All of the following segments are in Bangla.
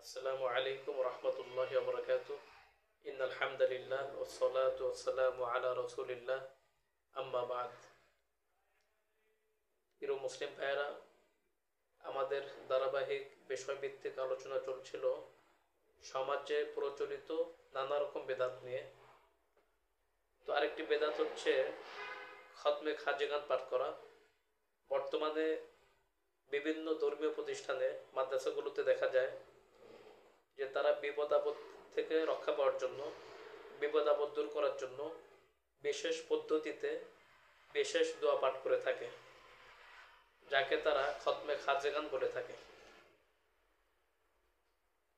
আসসালামু আলাইকুম রহমতুল্লাহি ওয়া বারাকাতুহু। ইন্নাল হামদালিল্লাহ ওয়াসসালাতু ওয়াসসালামু আলা রাসূলিল্লাহ, আম্মা বাদ। প্রিয় মুসলিম ভাইয়েরা, আমাদের ধারাবাহিক বিষয়ভিত্তিক আলোচনা চলছিল সমাজে প্রচলিত নানা রকম বেদাত নিয়ে। তো আরেকটি বেদাত হচ্ছে খতমে খাজেগান পাঠ করা। বর্তমানে বিভিন্ন ধর্মীয় প্রতিষ্ঠানে, মাদ্রাসাগুলোতে দেখা যায় যে তারা বিপদ আপদ থেকে রক্ষা পাওয়ার জন্য, বিপদ আপদ দূর করার জন্য বিশেষ পদ্ধতিতে বিশেষ দোয়া পাঠ করে থাকে, যাকে তারা খতমে খাজেগান বলে থাকে।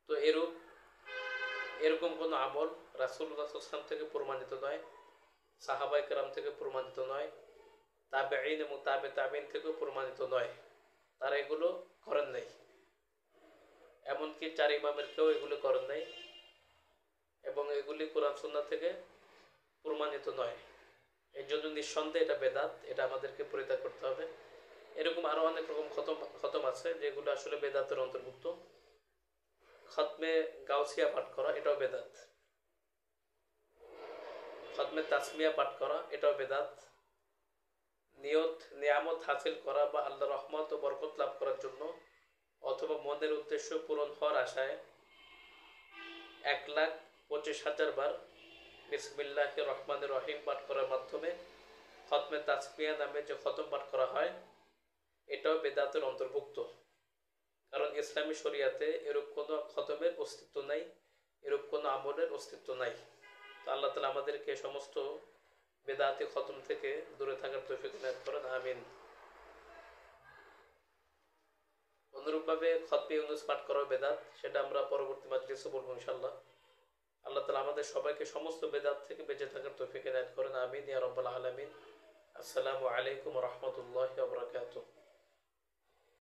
তো এরকম কোনো আমল রাসূলুল্লাহ সাল্লাল্লাহু আলাইহি ওয়াসাল্লাম থেকে প্রমাণিত নয়, সাহাবায়ে কেরাম থেকে প্রমাণিত নয়, তাবেঈন এবং তাবেঈন থেকেও প্রমাণিত নয়। তারা এগুলো করেন নাই, এমনকি চার ইমামের কেউ এগুলো করেন নাই, এবং এগুলি কোরআন সুন্নাহ থেকে প্রমাণিত নয়। এই জন্য নিঃসন্দেহে এটা বেদাত, এটা আমাদেরকে পরিত্যাগ করতে হবে। এরকম আরও অনেক রকম খতম আছে যেগুলো আসলে বেদাতের অন্তর্ভুক্ত। খতমে গাউসিয়া পাঠ করা এটাও বেদাত, খতমে তাসমিয়া পাঠ করা এটাও বেদাত। নিয়ামত হাসিল করা বা আল্লাহ রহমত ও বরকত লাভ করার জন্য অথবা মনের উদ্দেশ্য পূরণ হওয়ার আশায় 1,25,000 বার বিসমিল্লাহির রহমানির রহিম পাঠ করার মাধ্যমে খতমে তাসমিয়া নামে যে খতম পাঠ করা হয় এটাও বেদাতের অন্তর্ভুক্ত। কারণ ইসলামী শরিয়াতে এরূপ কোনো খতমের অস্তিত্ব নাই, এরূপ কোনো আমলের অস্তিত্ব নাই। তো আল্লাহ তাআলা আমাদেরকে সমস্ত বেদাতি খতম থেকে দূরে থাকার তৌফিক দান করেন, আমিন। অনুরূপভাবে খতমে ইউনুস পাঠ করা বেদাত, সেটা আমরা পরবর্তী মাজলিসে বলবো ইনশাআল্লাহ। আল্লাহ তাআলা আমাদের সবাইকে সমস্ত বেদাত থেকে বেঁচে থাকার তৌফিক দান করেন, আমিন ইয়া রাব্বাল আলামিন। আসসালামু আলাইকুম ওয়া রাহমাতুল্লাহি ওয়া বারাকাতুহু।